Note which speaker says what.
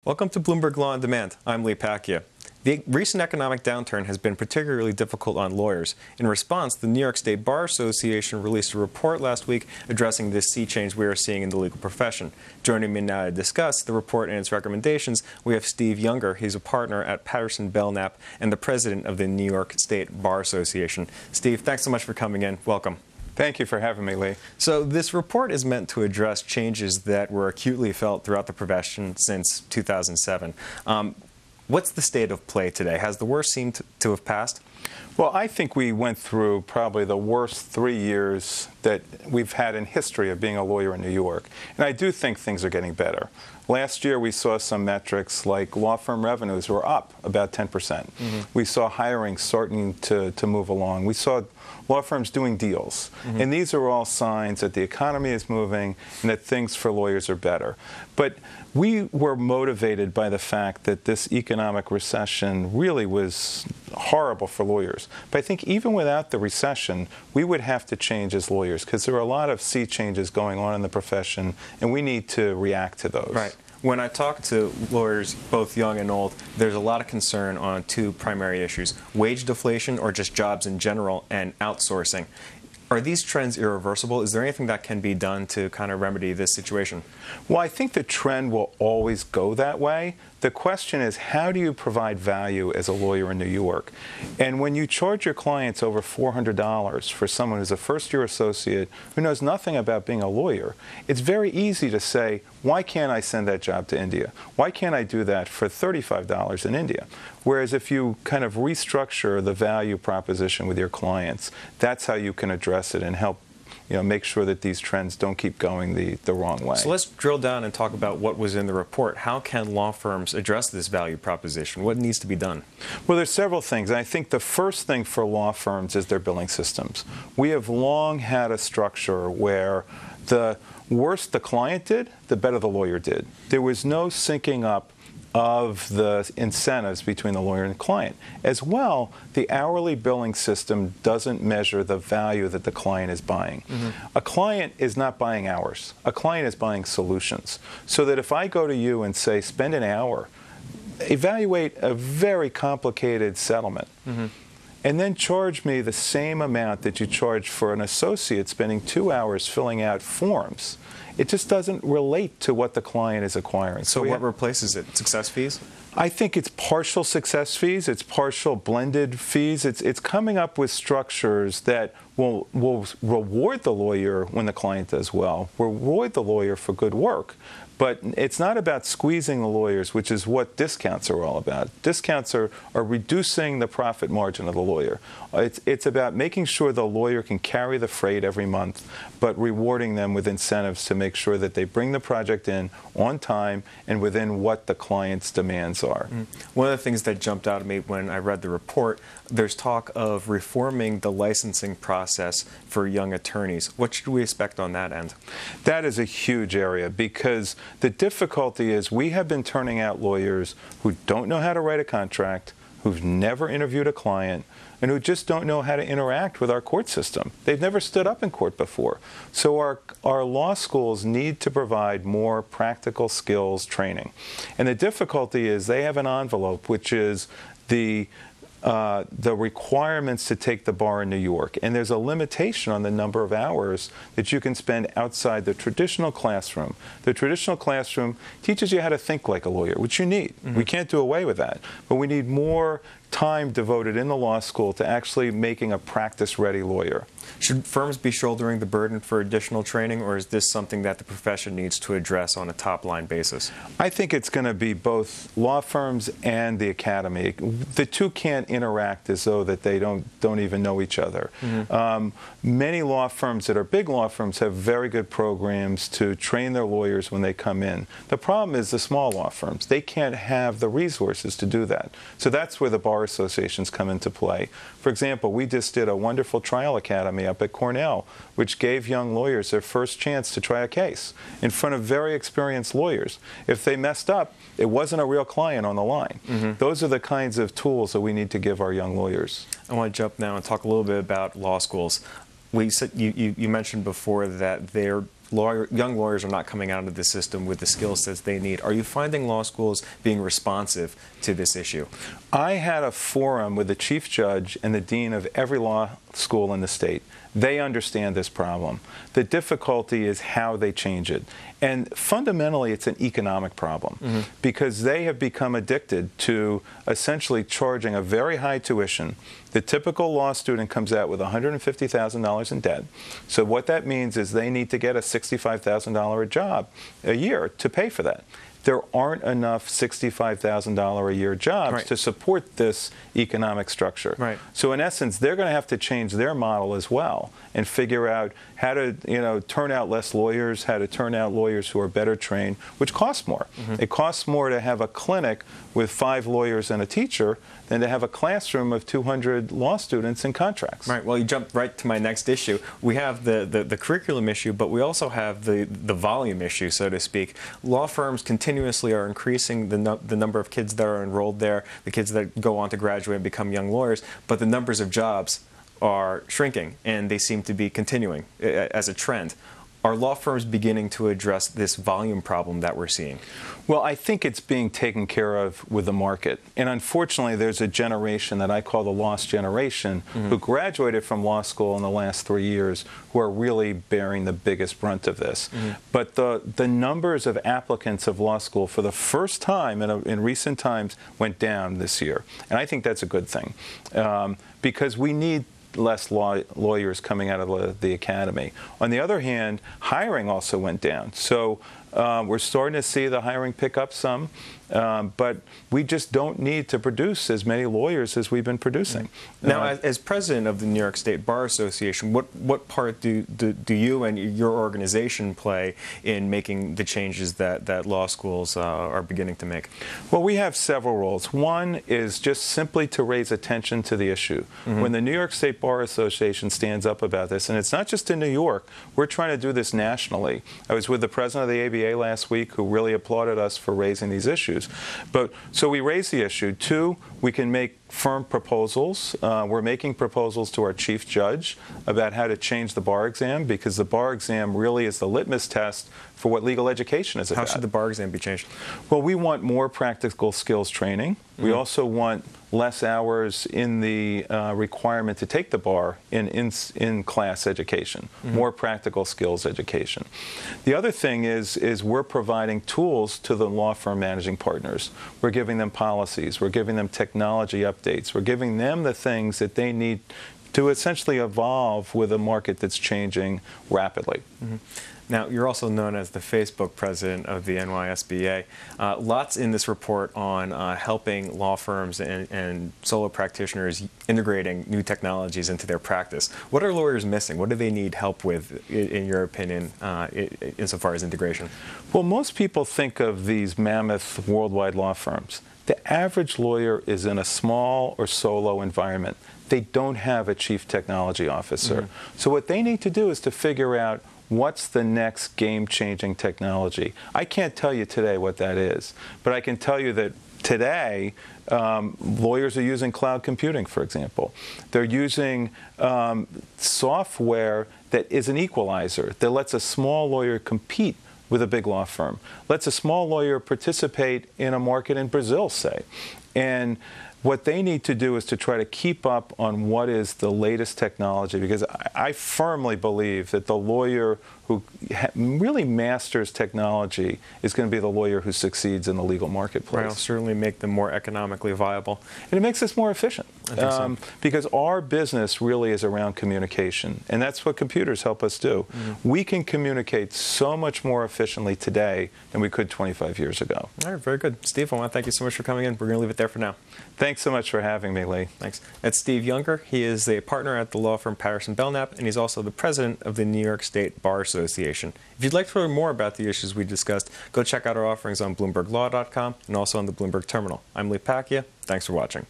Speaker 1: Welcome to Bloomberg Law on Demand. I'm Pacchia. The recent economic downturn has been particularly difficult on lawyers. In response, the New York State Bar Association released a report last week addressing this sea change we are seeing in the legal profession. Joining me now to discuss the report and its recommendations, we have Steve Younger. He's a partner at Patterson, Bellknap and the president of the New York State Bar Association. Steve, thanks so much for coming in. Welcome.
Speaker 2: Thank you for having me, Lee.
Speaker 1: So this report is meant to address changes that were acutely felt throughout the profession since 2007. What's the state of play today? Has the worst seemed to have passed?
Speaker 2: Well, I think we went through probably the worst 3 years that we've had in history of being a lawyer in New York. And I do think things are getting better. Last year, we saw some metrics like law firm revenues were up about 10%. We saw hiring starting to move along. We saw law firms doing deals. And these are all signs that the economy is moving and that things for lawyers are better. But we were motivated by the fact that this economic recession really was horrible for lawyers. But I think even without the recession, we would have to change as lawyers because there are a lot of sea changes going on in the profession, and we need to react to those.
Speaker 1: Right. When I talk to lawyers, both young and old, there's a lot of concern on two primary issues: wage deflation, or just jobs in general, and outsourcing. Are these trends irreversible? Is there anything that can be done to kind of remedy this situation?
Speaker 2: Well, I think the trend will always go that way. The question is, how do you provide value as a lawyer in New York? And when you charge your clients over $400 for someone who's a first-year associate who knows nothing about being a lawyer, it's very easy to say, why can't I send that job to India? Why can't I do that for $35 in India? Whereas if you kind of restructure the value proposition with your clients, that's how you can address it and help make sure that these trends don't keep going the wrong way.
Speaker 1: So let's drill down and talk about what was in the report. How can law firms address this value proposition? What needs to be done?
Speaker 2: Well, there's several things. I think the first thing for law firms is their billing systems. We have long had a structure where the worse the client did, the better the lawyer did. There was no syncing up of the incentives between the lawyer and the client. As well, the hourly billing system doesn't measure the value that the client is buying. A client is not buying hours. A client is buying solutions. So that if I go to you and say, spend an hour, evaluate a very complicated settlement, and then charge me the same amount that you charge for an associate spending 2 hours filling out forms, it just doesn't relate to what the client is acquiring.
Speaker 1: So what replaces it? Success fees?
Speaker 2: I think it's partial success fees. It's partial blended fees. It's coming up with structures that will reward the lawyer when the client does well, reward the lawyer for good work. But it's not about squeezing the lawyers, which is what discounts are all about. Discounts are reducing the profit margin of the lawyer. It's about making sure the lawyer can carry the freight every month, but rewarding them with incentives to make sure that they bring the project in on time and within what the client's demands are.
Speaker 1: One of the things that jumped out at me when I read the report, there's talk of reforming the licensing process for young attorneys. What should we expect on that end?
Speaker 2: That is a huge area because the difficulty is we have been turning out lawyers who don't know how to write a contract, who've never interviewed a client, and who just don't know how to interact with our court system. They've never stood up in court before. So our law schools need to provide more practical skills training. And the difficulty is they have an envelope, which is the requirements to take the bar in New York. And there's a limitation on the number of hours that you can spend outside the traditional classroom. The traditional classroom teaches you how to think like a lawyer, which you need. We can't do away with that. But we need more time devoted in the law school to actually making a practice-ready lawyer.
Speaker 1: Should firms be shouldering the burden for additional training, or is this something that the profession needs to address on a top-line basis?
Speaker 2: I think it's going to be both law firms and the academy. The two can't interact as though that they don't even know each other. Many law firms that are big law firms have very good programs to train their lawyers when they come in. The problem is the small law firms. They can't have the resources to do that. So that's where the bar associations come into play. For example, we just did a wonderful trial academy up at Cornell, which gave young lawyers their first chance to try a case in front of very experienced lawyers. If they messed up, it wasn't a real client on the line. Those are the kinds of tools that we need to give our young lawyers.
Speaker 1: I want to jump now and talk a little bit about law schools. You mentioned before that they're young lawyers are not coming out of the system with the skill sets they need. Are you finding law schools being responsive to this issue?
Speaker 2: I had a forum with the chief judge and the dean of every law school in the state. They understand this problem. The difficulty is how they change it. And fundamentally, it's an economic problem because they have become addicted to essentially charging a very high tuition. The typical law student comes out with $150,000 in debt. So what that means is they need to get a $65,000 job a year to pay for that. There aren't enough $65,000 a year jobs to support this economic structure. So in essence, they're going to have to change their model as well and figure out how to turn out less lawyers, how to turn out lawyers who are better trained, which costs more. It costs more to have a clinic with 5 lawyers and a teacher than to have a classroom of 200 law students and contracts.
Speaker 1: Right. Well, you jumped right to my next issue. We have the curriculum issue, but we also have the volume issue, so to speak. Law firms continuously are increasing the number of kids that are enrolled there, the kids that go on to graduate and become young lawyers, but the numbers of jobs are shrinking, and they seem to be continuing as a trend. Are law firms beginning to address this volume problem that we're seeing?
Speaker 2: Well, I think it's being taken care of with the market. And unfortunately, there's a generation that I call the lost generation who graduated from law school in the last 3 years who are really bearing the biggest brunt of this. But the numbers of applicants of law school for the first time in recent times went down this year. And I think that's a good thing because we need less lawyers coming out of the academy. On the other hand, hiring also went down. So we're starting to see the hiring pick up some, but we just don't need to produce as many lawyers as we've been producing.
Speaker 1: Now, as president of the New York State Bar Association, what part do you and your organization play in making the changes that law schools are beginning to make?
Speaker 2: Well, we have several roles. One is just simply to raise attention to the issue. When the New York State Bar Association stands up about this, and it's not just in New York, we're trying to do this nationally. I was with the president of the ABA last week who really applauded us for raising these issues. So we raise the issue. 2, we can make firm proposals. We're making proposals to our chief judge about how to change the bar exam because the bar exam really is the litmus test for what legal education is about.
Speaker 1: How should the bar exam be changed?
Speaker 2: Well, we want more practical skills training. We also want less hours in the requirement to take the bar in class education, more practical skills education. The other thing is we're providing tools to the law firm managing partners. We're giving them policies. We're giving them technology updates. We're giving them the things that they need to essentially evolve with a market that's changing rapidly.
Speaker 1: Now, you're also known as the Facebook president of the NYSBA. Lots in this report on helping law firms and solo practitioners integrating new technologies into their practice. What are lawyers missing? What do they need help with, in your opinion, insofar as integration?
Speaker 2: Well, most people think of these mammoth worldwide law firms. The average lawyer is in a small or solo environment. They don't have a chief technology officer. So what they need to do is to figure out what's the next game-changing technology. I can't tell you today what that is, but I can tell you that today, lawyers are using cloud computing, for example. They're using software that is an equalizer that lets a small lawyer compete with a big law firm, lets a small lawyer participate in a market in Brazil, say. And what they need to do is to try to keep up on what is the latest technology, because I firmly believe that the lawyer who really masters technology is going to be the lawyer who succeeds in the legal marketplace.
Speaker 1: Right, it'll certainly make them more economically viable.
Speaker 2: And it makes us more efficient.
Speaker 1: I think so.
Speaker 2: Because our business really is around communication, and that's what computers help us do. We can communicate so much more efficiently today than we could 25 years ago.
Speaker 1: All right, very good. Steve, I want to thank you so much for coming in. We're going to leave it there for now.
Speaker 2: Thanks so much for having me, Lee.
Speaker 1: Thanks. That's Steve Younger. He is a partner at the law firm Patterson, Bellknap, and he's also the president of the New York State Bar Association. If you'd like to learn more about the issues we discussed, go check out our offerings on BloombergLaw.com and also on the Bloomberg Terminal. I'm Pacchia. Thanks for watching.